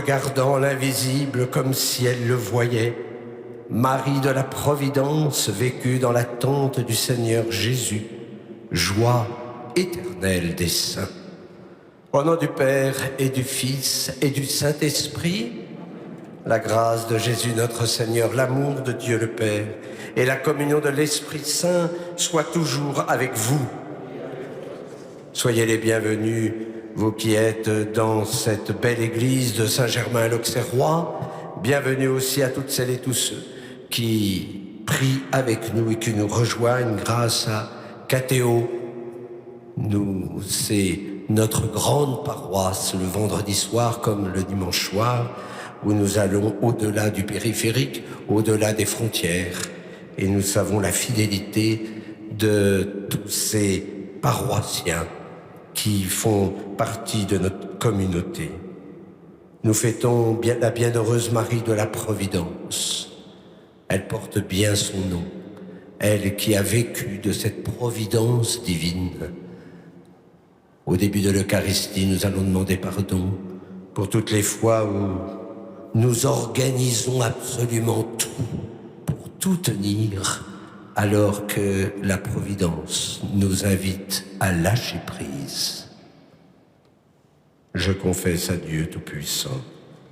regardant l'invisible comme si elle le voyait, Marie de la Providence vécut dans l'attente du Seigneur Jésus, joie éternelle des saints. Au nom du Père et du Fils et du Saint-Esprit, la grâce de Jésus notre Seigneur, l'amour de Dieu le Père et la communion de l'Esprit Saint soient toujours avec vous. Soyez les bienvenus, vous qui êtes dans cette belle église de Saint-Germain-l'Auxerrois. Bienvenue aussi à toutes celles et tous ceux qui prient avec nous et qui nous rejoignent grâce à Catéo. C'est notre grande paroisse le vendredi soir comme le dimanche soir, où nous allons au-delà du périphérique, au-delà des frontières. Et nous savons la fidélité de tous ces paroissiens qui font partie de notre communauté. Nous fêtons la bienheureuse Marie de la Providence. Elle porte bien son nom, elle qui a vécu de cette providence divine. Au début de l'Eucharistie, nous allons demander pardon pour toutes les fois où nous organisons absolument tout pour tout tenir, alors que la Providence nous invite à lâcher prise. Je confesse à Dieu Tout-Puissant,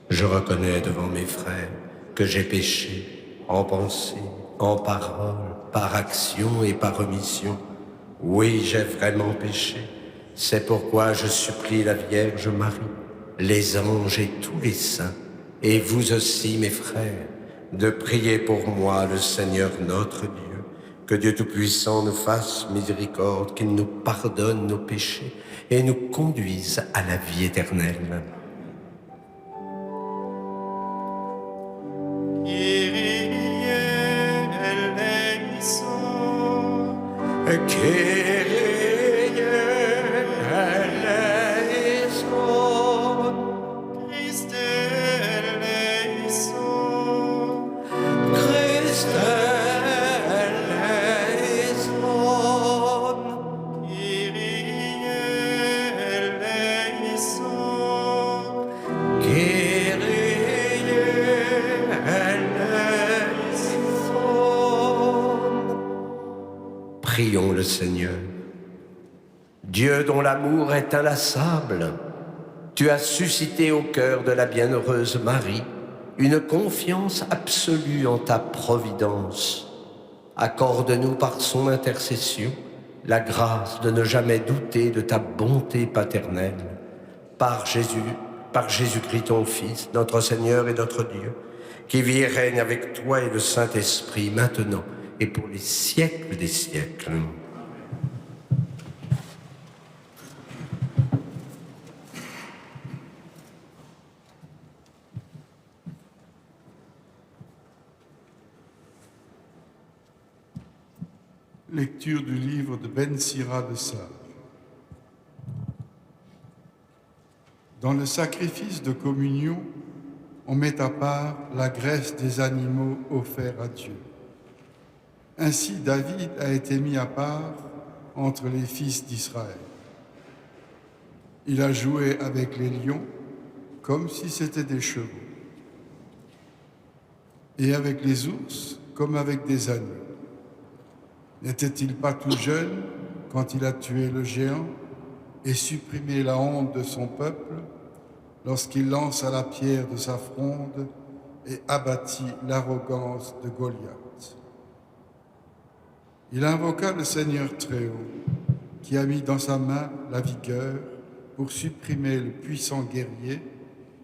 je reconnais devant mes frères que j'ai péché en pensée, en parole, par action et par omission. Oui, j'ai vraiment péché. C'est pourquoi je supplie la Vierge Marie, les anges et tous les saints, et vous aussi, mes frères, de prier pour moi le Seigneur notre Dieu. Que Dieu Tout-Puissant nous fasse miséricorde, qu'il nous pardonne nos péchés et nous conduise à la vie éternelle. Kyrie eleison. Kyrie eleison. Christe eleison. Christe eleison. Kyrie eleison. Kyrie eleison. Prions le Seigneur. Dieu dont l'amour est inlassable, tu as suscité au cœur de la bienheureuse Marie une confiance absolue en ta providence. Accorde-nous par son intercession la grâce de ne jamais douter de ta bonté paternelle. Par Jésus-Christ ton Fils, notre Seigneur et notre Dieu, qui vit et règne avec toi et le Saint-Esprit, maintenant et pour les siècles des siècles. Lecture du livre de Ben Sira de Sar. Dans le sacrifice de communion, on met à part la graisse des animaux offerts à Dieu. Ainsi, David a été mis à part entre les fils d'Israël. Il a joué avec les lions comme si c'étaient des chevaux, et avec les ours comme avec des agneaux. N'était-il pas tout jeune quand il a tué le géant et supprimé la honte de son peuple lorsqu'il lança la pierre de sa fronde et abattit l'arrogance de Goliath? Il invoqua le Seigneur Très-Haut, qui a mis dans sa main la vigueur pour supprimer le puissant guerrier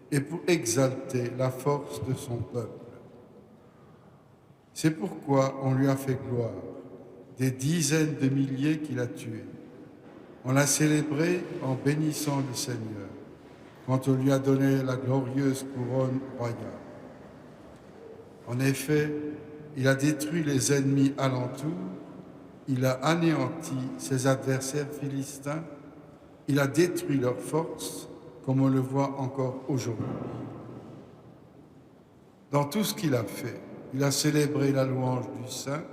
et pour exalter la force de son peuple. C'est pourquoi on lui a fait gloire, des dizaines de milliers qu'il a tués. On l'a célébré en bénissant le Seigneur, quand on lui a donné la glorieuse couronne royale. En effet, il a détruit les ennemis alentour, il a anéanti ses adversaires philistins, il a détruit leurs forces, comme on le voit encore aujourd'hui. Dans tout ce qu'il a fait, il a célébré la louange du Saint,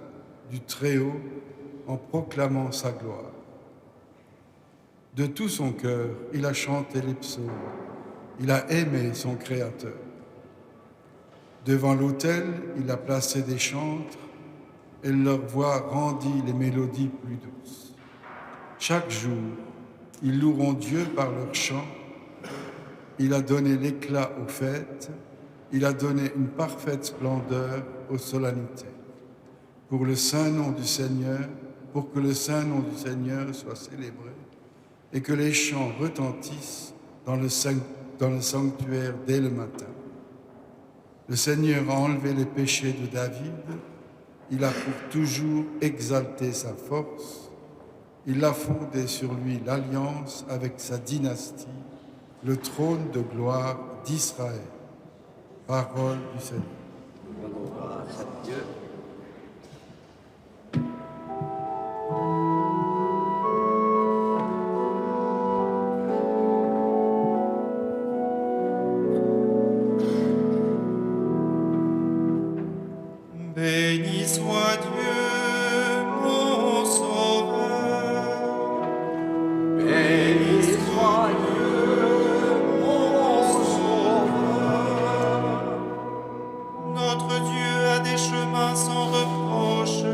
du Très-Haut, en proclamant sa gloire. De tout son cœur, il a chanté les psaumes Il a aimé son Créateur. Devant l'autel, il a placé des chantres et leur voix rendit les mélodies plus douces. Chaque jour, ils loueront Dieu par leurs chants. Il a donné l'éclat aux fêtes, il a donné une parfaite splendeur aux solennités. Pour le saint nom du Seigneur, pour que le saint nom du Seigneur soit célébré et que les chants retentissent dans le sanctuaire dès le matin. Le Seigneur a enlevé les péchés de David, il a pour toujours exalté sa force, il a fondé sur lui l'alliance avec sa dynastie, le trône de gloire d'Israël. Parole du Seigneur. Grâce à Dieu. Béni soit Dieu, mon Sauveur. Béni soit Dieu, mon Sauveur. Notre Dieu a des chemins sans reproche.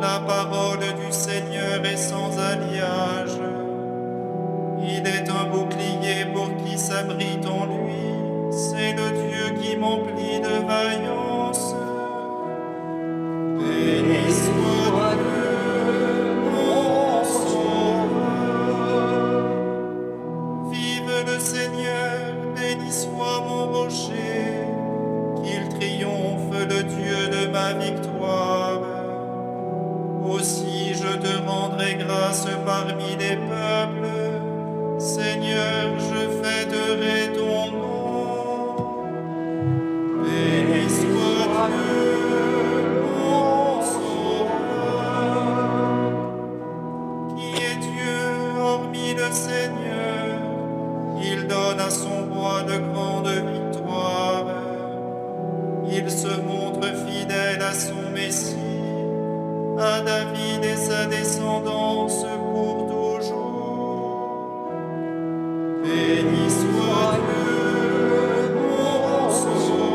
La parole du Seigneur est sans alliage. Il est un bouclier pour qui s'abrite en lui. C'est le Dieu qui m'emplit de vaillance. Béni soit Dieu, mon Sauveur. Vive le Seigneur, béni soit mon rocher, qu'il triomphe le Dieu de ma victoire. Aussi je te rendrai grâce parmi les peuples, Seigneur, je fêterai ton nom. Béni soit Dieu, mon Sauveur. Qui est Dieu hormis le Seigneur? Il donne à son roi de grandes victoires. Il se montre fidèle à son Messie, à David et sa descendance pour toujours. Béni soit Dieu, mon Sauveur.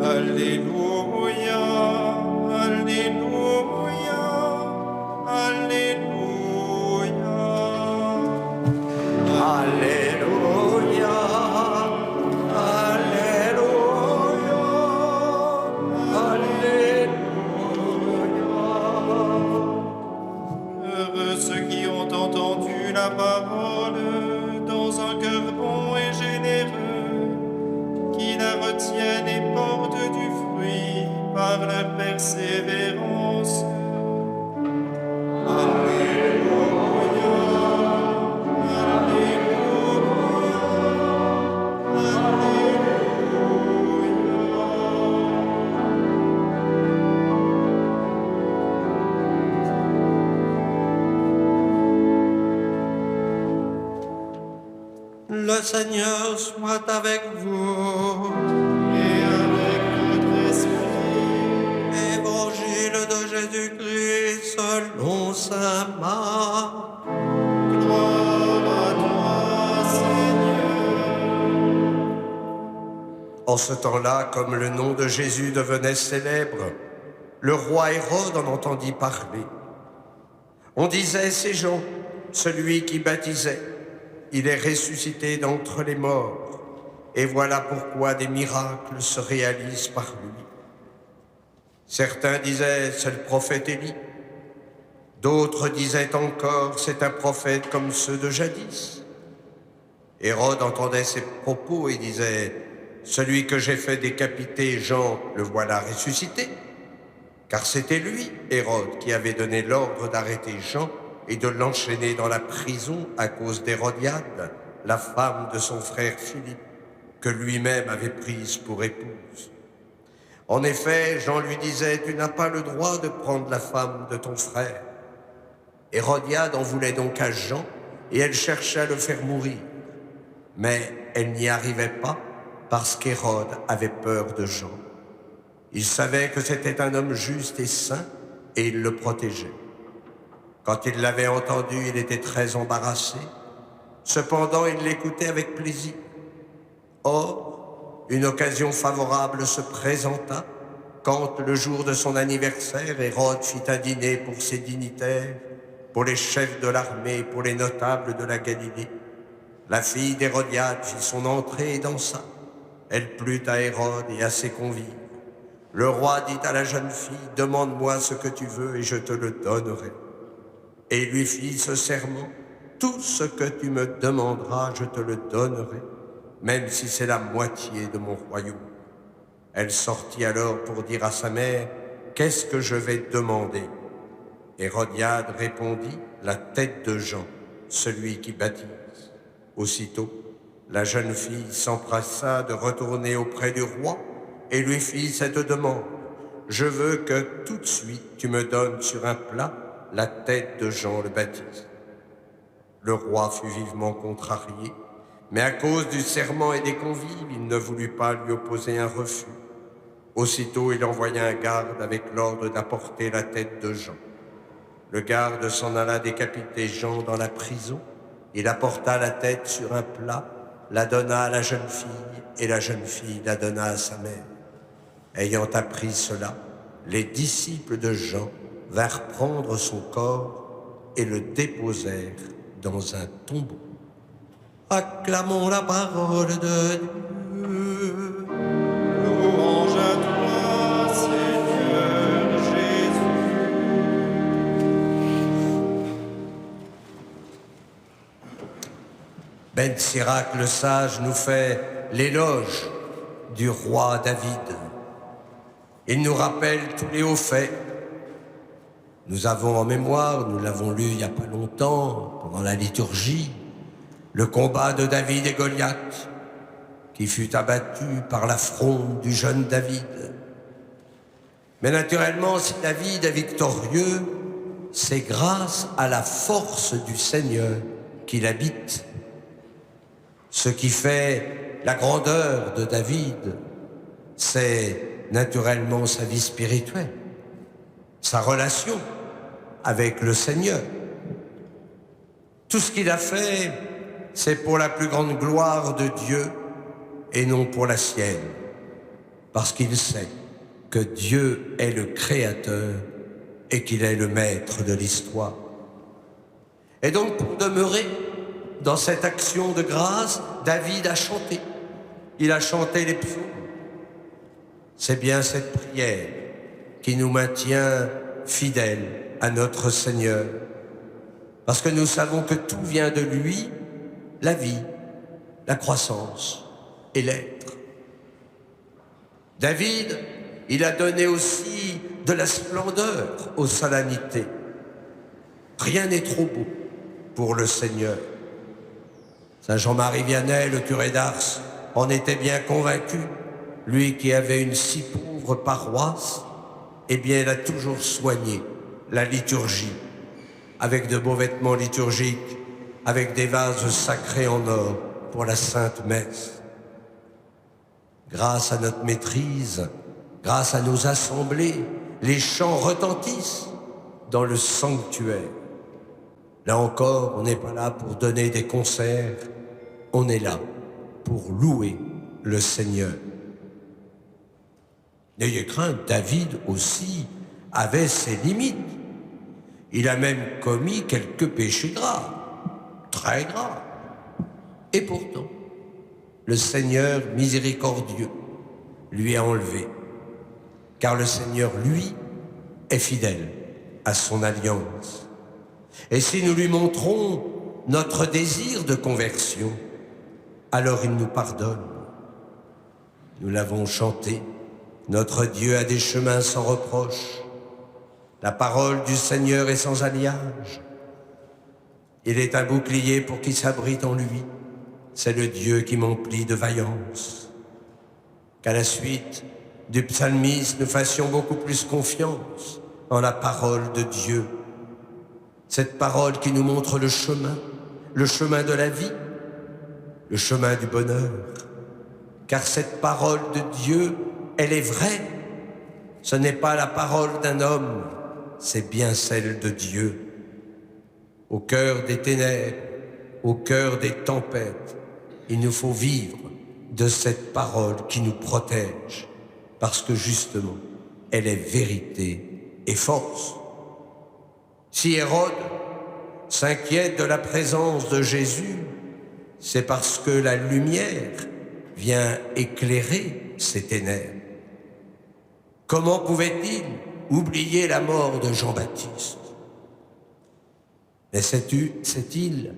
Alléluia, Alléluia, Alléluia. Alléluia, Alléluia, Alléluia. Heureux ceux qui ont entendu la parole dans un cœur bon et généreux, qui la retiennent et portent du fruit par leur persévérance. Alléluia, Alléluia, Le Seigneur soit avec vous. et avec notre esprit. Évangile de Jésus-Christ selon saint Marc. Gloire à toi, Seigneur. En ce temps-là, comme le nom de Jésus devenait célèbre, le roi Hérode en entendit parler. On disait, ces gens, celui qui baptisait, il est ressuscité d'entre les morts, et voilà pourquoi des miracles se réalisent par lui. Certains disaient, c'est le prophète Élie. D'autres disaient encore, c'est un prophète comme ceux de jadis. Hérode entendait ces propos et disait, celui que j'ai fait décapiter, Jean, le voilà ressuscité. Car c'était lui, Hérode, qui avait donné l'ordre d'arrêter Jean et de l'enchaîner dans la prison à cause d'Hérodiade, la femme de son frère Philippe, que lui-même avait prise pour épouse. En effet, Jean lui disait, tu n'as pas le droit de prendre la femme de ton frère. Hérodiade en voulait donc à Jean, et elle cherchait à le faire mourir. Mais elle n'y arrivait pas, parce qu'Hérode avait peur de Jean. Il savait que c'était un homme juste et saint, et il le protégeait. Quand il l'avait entendu, il était très embarrassé. Cependant, il l'écoutait avec plaisir. Or, une occasion favorable se présenta quand, le jour de son anniversaire, Hérode fit un dîner pour ses dignitaires, pour les chefs de l'armée, pour les notables de la Galilée. La fille d'Hérodiade fit son entrée et dansa. Elle plut à Hérode et à ses convives. Le roi dit à la jeune fille, « Demande-moi ce que tu veux et je te le donnerai. » Et il lui fit ce serment, « Tout ce que tu me demanderas, je te le donnerai, même si c'est la moitié de mon royaume. » Elle sortit alors pour dire à sa mère, « Qu'est-ce que je vais demander ?» Hérodiade répondit, « La tête de Jean, celui qui baptise. » Aussitôt, la jeune fille s'empressa de retourner auprès du roi et lui fit cette demande, « Je veux que tout de suite tu me donnes sur un plat la tête de Jean le Baptiste. » Le roi fut vivement contrarié, mais à cause du serment et des convives, il ne voulut pas lui opposer un refus. Aussitôt, il envoya un garde avec l'ordre d'apporter la tête de Jean. Le garde s'en alla décapiter Jean dans la prison. Il apporta la tête sur un plat, la donna à la jeune fille, et la jeune fille la donna à sa mère. Ayant appris cela, les disciples de Jean vinrent prendre son corps et le déposèrent dans un tombeau. Acclamons la parole de Dieu. Louange à toi, Seigneur Jésus. Ben Sirac le sage nous fait l'éloge du roi David. Il nous rappelle tous les hauts faits. Nous avons en mémoire, nous l'avons lu il n'y a pas longtemps, pendant la liturgie, le combat de David et Goliath, qui fut abattu par la fronde du jeune David. Mais naturellement, si David est victorieux, c'est grâce à la force du Seigneur qu'il habite. Ce qui fait la grandeur de David, c'est naturellement sa vie spirituelle, sa relation avec le Seigneur. Tout ce qu'il a fait, c'est pour la plus grande gloire de Dieu et non pour la sienne, parce qu'il sait que Dieu est le Créateur et qu'il est le maître de l'histoire. Et donc, pour demeurer dans cette action de grâce, David a chanté. Il a chanté les psaumes. C'est bien cette prière qui nous maintient fidèles à notre Seigneur, parce que nous savons que tout vient de lui, la vie, la croissance et l'être. David, il a donné aussi de la splendeur aux solennités. Rien n'est trop beau pour le Seigneur. Saint Jean-Marie Vianney, le curé d'Ars, en était bien convaincu. Lui qui avait une si pauvre paroisse, eh bien, il a toujours soigné la liturgie, avec de beaux vêtements liturgiques, avec des vases sacrés en or pour la Sainte Messe. Grâce à notre maîtrise, grâce à nos assemblées, les chants retentissent dans le sanctuaire. Là encore, on n'est pas là pour donner des concerts, on est là pour louer le Seigneur. N'ayez crainte, David aussi avait ses limites. Il a même commis quelques péchés graves, très graves. Et pourtant, le Seigneur miséricordieux lui a enlevé, car le Seigneur, lui, est fidèle à son alliance. Et si nous lui montrons notre désir de conversion, alors il nous pardonne. Nous l'avons chanté. Notre Dieu a des chemins sans reproche. La parole du Seigneur est sans alliage. Il est un bouclier pour qui s'abrite en lui. C'est le Dieu qui m'emplit de vaillance. Qu'à la suite du psalmiste, nous fassions beaucoup plus confiance en la parole de Dieu. Cette parole qui nous montre le chemin de la vie, le chemin du bonheur. Car cette parole de Dieu, elle est vraie. Ce n'est pas la parole d'un homme, c'est bien celle de Dieu. Au cœur des ténèbres, au cœur des tempêtes, il nous faut vivre de cette parole qui nous protège, parce que justement, elle est vérité et force. Si Hérode s'inquiète de la présence de Jésus, c'est parce que la lumière vient éclairer ces ténèbres. Comment pouvait-il oublier la mort de Jean-Baptiste? Mais sait-il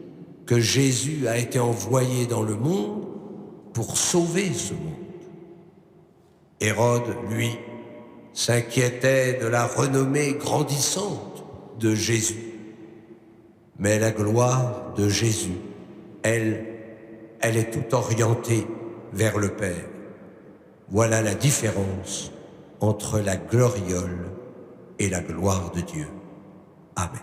que Jésus a été envoyé dans le monde pour sauver ce monde? Hérode, lui, s'inquiétait de la renommée grandissante de Jésus. Mais la gloire de Jésus, elle est tout orientée vers le Père. Voilà la différence entre la gloriole et la gloire de Dieu. Amen.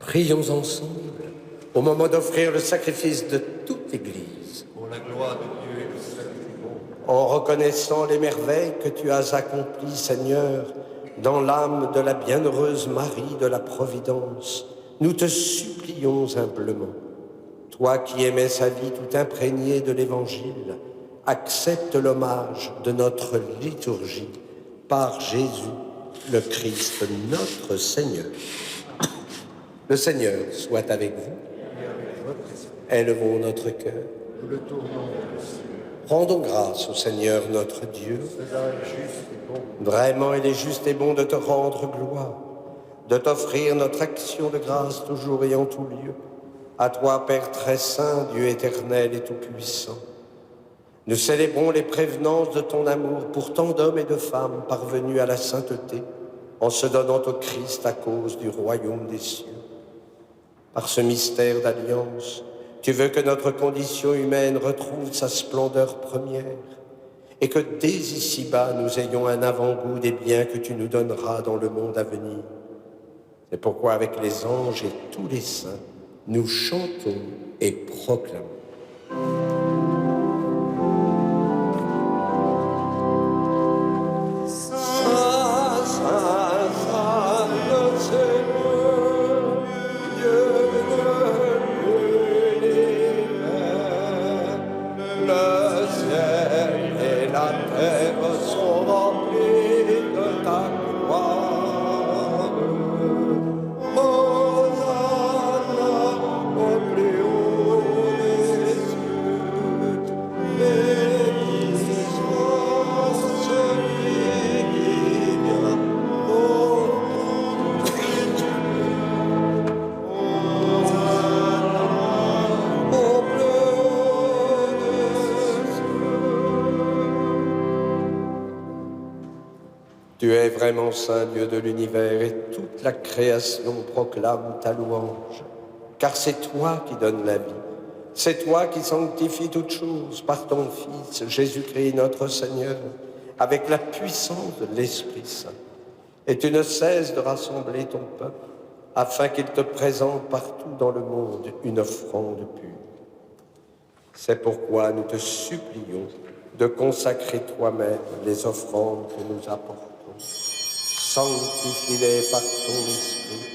Prions ensemble au moment d'offrir le sacrifice de toute l'Église. Pour la gloire de Dieu et le salut du monde. En reconnaissant les merveilles que tu as accomplies, Seigneur, dans l'âme de la bienheureuse Marie de la Providence, nous te supplions humblement. Toi qui aimais sa vie tout imprégnée de l'Évangile, accepte l'hommage de notre liturgie par Jésus, le Christ, notre Seigneur. Le Seigneur soit avec vous. Élevons notre cœur. Rendons grâce au Seigneur notre Dieu. Vraiment, il est juste et bon de te rendre gloire, de t'offrir notre action de grâce toujours et en tout lieu. À toi, Père très saint, Dieu éternel et tout-puissant. Nous célébrons les prévenances de ton amour pour tant d'hommes et de femmes parvenus à la sainteté en se donnant au Christ à cause du royaume des cieux. Par ce mystère d'alliance, tu veux que notre condition humaine retrouve sa splendeur première et que dès ici-bas, nous ayons un avant-goût des biens que tu nous donneras dans le monde à venir. C'est pourquoi, avec les anges et tous les saints, nous chantons et proclamons. Sont remplis de ta gloire. Tu es vraiment saint Dieu de l'univers et toute la création proclame ta louange. Car c'est toi qui donnes la vie. C'est toi qui sanctifies toutes choses par ton Fils, Jésus-Christ notre Seigneur, avec la puissance de l'Esprit Saint. Et tu ne cesses de rassembler ton peuple afin qu'il te présente partout dans le monde une offrande pure. C'est pourquoi nous te supplions de consacrer toi-même les offrandes que nous apportons. Sanctifie-les par ton esprit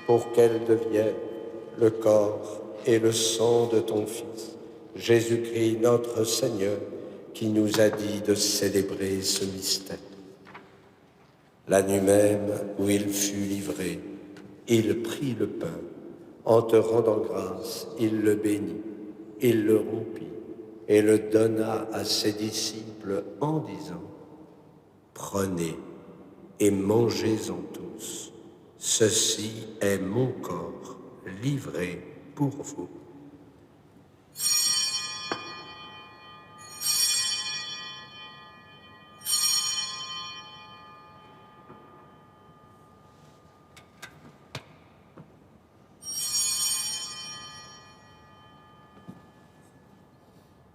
pour qu'elles deviennent le corps et le sang de ton Fils, Jésus-Christ notre Seigneur, qui nous a dit de célébrer ce mystère. La nuit même où il fut livré, il prit le pain. En te rendant grâce, il le bénit, il le rompit et le donna à ses disciples en disant : « Prenez et mangez-en tous. Ceci est mon corps livré pour vous. »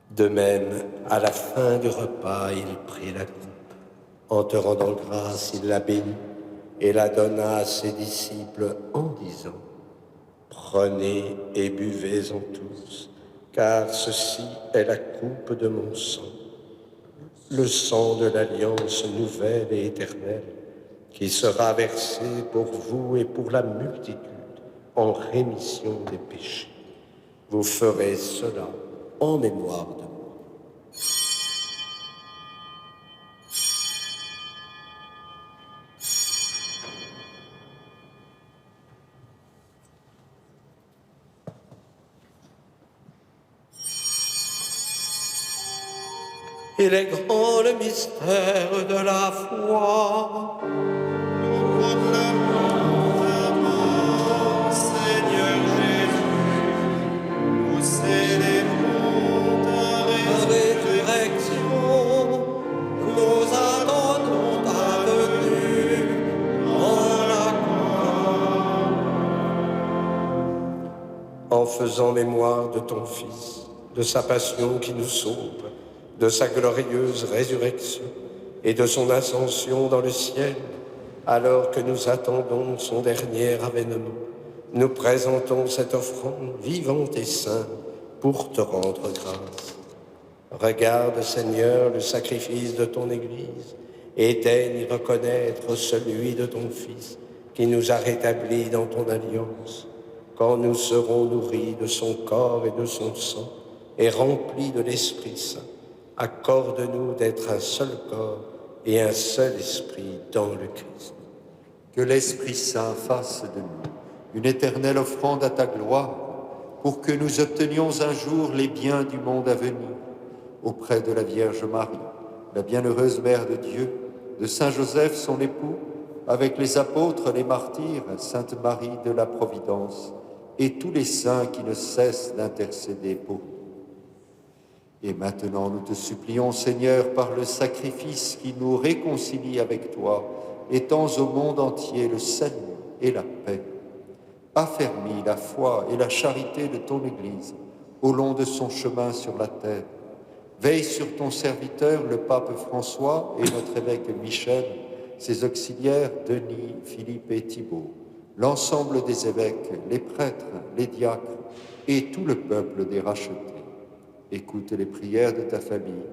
De même, à la fin du repas, il prit la coupe. En te rendant grâce, il la bénit et la donna à ses disciples en disant : « Prenez et buvez-en tous, car ceci est la coupe de mon sang, le sang de l'alliance nouvelle et éternelle, qui sera versé pour vous et pour la multitude en rémission des péchés. Vous ferez cela en mémoire de moi. » Il est grand le mystère de la foi. Nous proclamons ta mort, Seigneur Jésus. Nous célébrons ta résurrection. Nous attendons ta venue en la gloire. En faisant mémoire de ton Fils, de sa passion qui nous sauve, de sa glorieuse résurrection et de son ascension dans le ciel, alors que nous attendons son dernier avènement, nous présentons cette offrande vivante et sainte pour te rendre grâce. Regarde, Seigneur, le sacrifice de ton Église et daigne y reconnaître celui de ton Fils qui nous a rétablis dans ton alliance. Quand nous serons nourris de son corps et de son sang et remplis de l'Esprit Saint, accorde-nous d'être un seul corps et un seul esprit dans le Christ. Que l'Esprit Saint fasse de nous une éternelle offrande à ta gloire, pour que nous obtenions un jour les biens du monde à venir, auprès de la Vierge Marie, la bienheureuse Mère de Dieu, de Saint Joseph son époux, avec les apôtres, les martyrs, Sainte Marie de la Providence, et tous les saints qui ne cessent d'intercéder pour nous. Et maintenant, nous te supplions, Seigneur, par le sacrifice qui nous réconcilie avec toi, étends au monde entier le salut et la paix. Affermis la foi et la charité de ton Église au long de son chemin sur la terre. Veille sur ton serviteur, le pape François, et notre évêque Michel, ses auxiliaires Denis, Philippe et Thibaut, l'ensemble des évêques, les prêtres, les diacres et tout le peuple des rachetés. Écoute les prières de ta famille,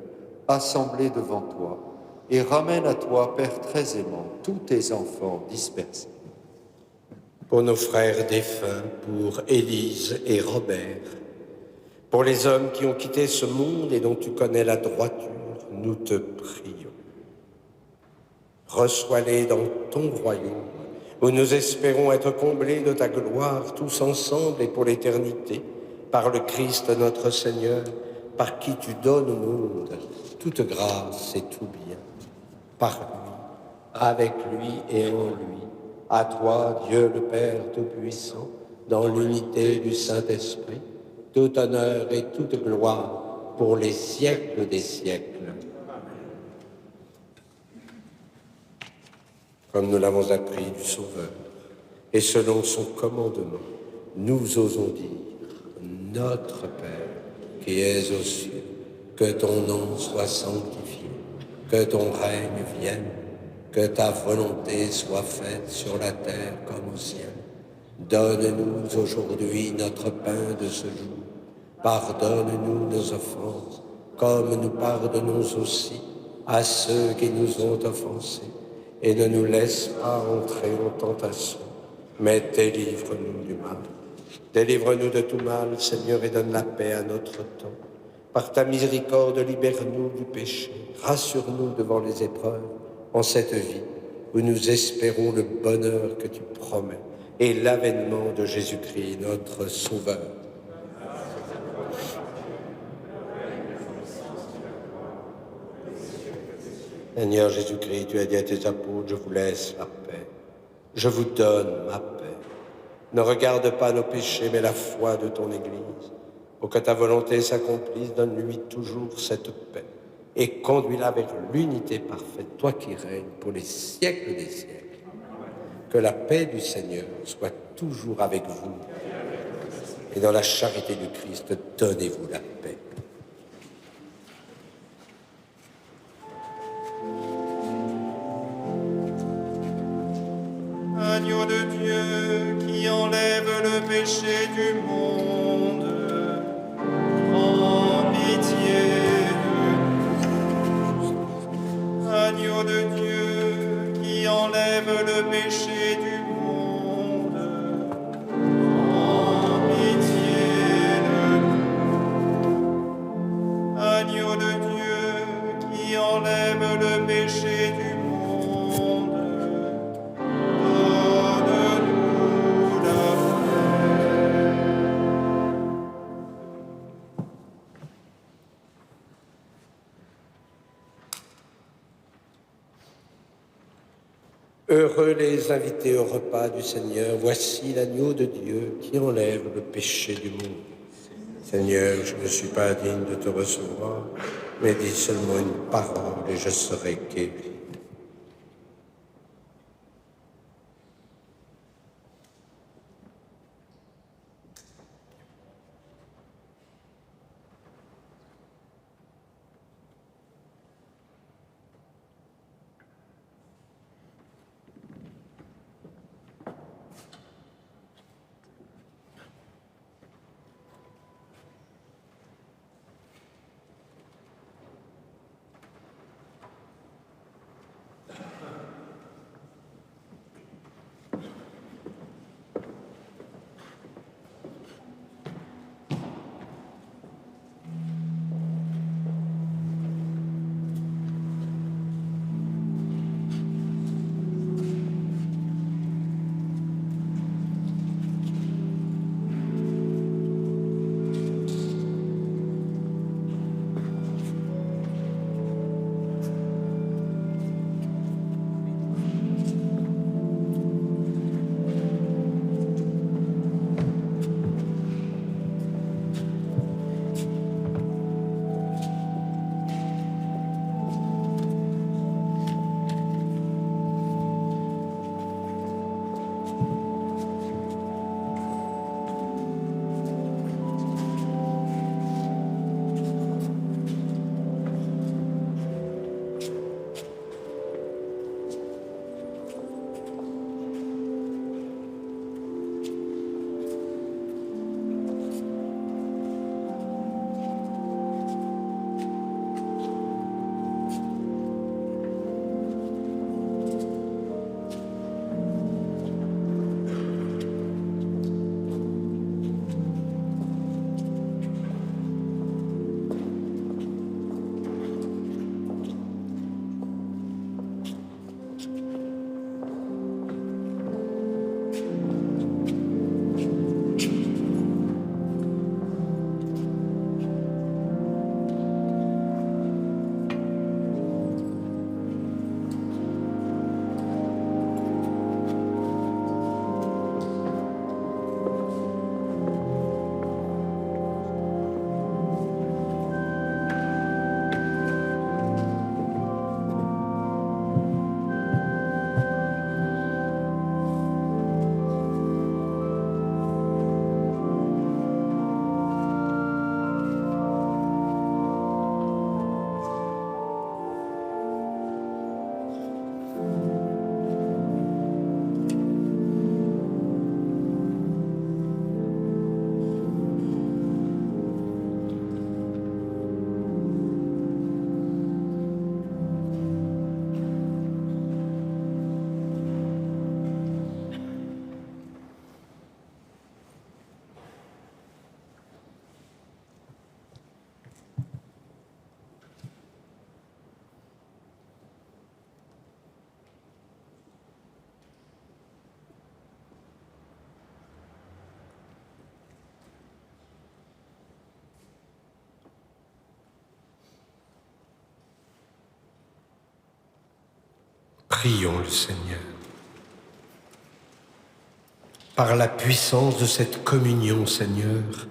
assemblée devant toi, et ramène à toi, Père très aimant, tous tes enfants dispersés. Pour nos frères défunts, pour Élise et Robert, pour les hommes qui ont quitté ce monde et dont tu connais la droiture, nous te prions. Reçois-les dans ton royaume, où nous espérons être comblés de ta gloire tous ensemble et pour l'éternité, par le Christ notre Seigneur, par qui tu donnes au monde toute grâce et tout bien. Par lui, avec lui et en lui, à toi, Dieu le Père Tout-Puissant, dans l'unité du Saint-Esprit, tout honneur et toute gloire pour les siècles des siècles. comme nous l'avons appris du Sauveur, et selon son commandement, nous osons dire, Notre Père, qui es aux cieux, que ton nom soit sanctifié, que ton règne vienne, que ta volonté soit faite sur la terre comme au ciel. Donne-nous aujourd'hui notre pain de ce jour. Pardonne-nous nos offenses, comme nous pardonnons aussi à ceux qui nous ont offensés. Et ne nous laisse pas entrer en tentation, mais délivre-nous du mal. Délivre-nous de tout mal, Seigneur, et donne la paix à notre temps. Par ta miséricorde, libère-nous du péché. Rassure-nous devant les épreuves en cette vie où nous espérons le bonheur que tu promets et l'avènement de Jésus-Christ, notre Sauveur. Seigneur Jésus-Christ, tu as dit à tes apôtres, je vous laisse la paix. Je vous donne ma paix. Ne regarde pas nos péchés, mais la foi de ton Église. Pour que ta volonté s'accomplisse, donne-lui toujours cette paix et conduis-la vers l'unité parfaite, toi qui règnes pour les siècles des siècles. Que la paix du Seigneur soit toujours avec vous. Et dans la charité du Christ, donnez-vous la paix. Agneau de Dieu qui enlève le péché du monde, prends pitié de nous. Agneau de Dieu qui enlève le péché du monde, prends pitié de nous. Agneau de Dieu qui enlève le péché du monde, Heureux les invités au repas du Seigneur. Voici l'agneau de Dieu qui enlève le péché du monde. Seigneur, je ne suis pas digne de te recevoir, mais dis seulement une parole et je serai guéri. Prions le Seigneur. Par la puissance de cette communion, Seigneur,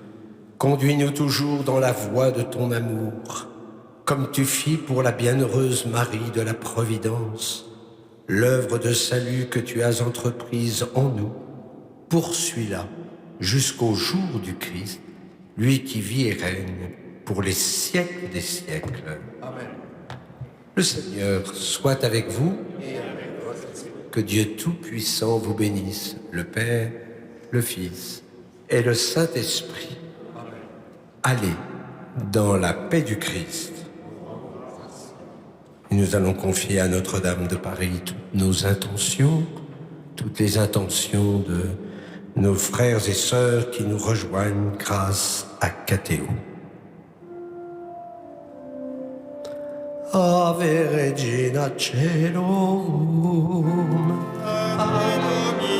conduis-nous toujours dans la voie de ton amour, comme tu fis pour la bienheureuse Marie de la Providence. L'œuvre de salut que tu as entreprise en nous, poursuis-la jusqu'au jour du Christ, lui qui vit et règne pour les siècles des siècles. Amen. Le Seigneur soit avec vous. Que Dieu Tout-Puissant vous bénisse, le Père, le Fils et le Saint-Esprit. Allez dans la paix du Christ. Et nous allons confier à Notre-Dame de Paris toutes nos intentions, toutes les intentions de nos frères et sœurs qui nous rejoignent grâce à Catéo. Ave Regina Caelum, Ave Domini.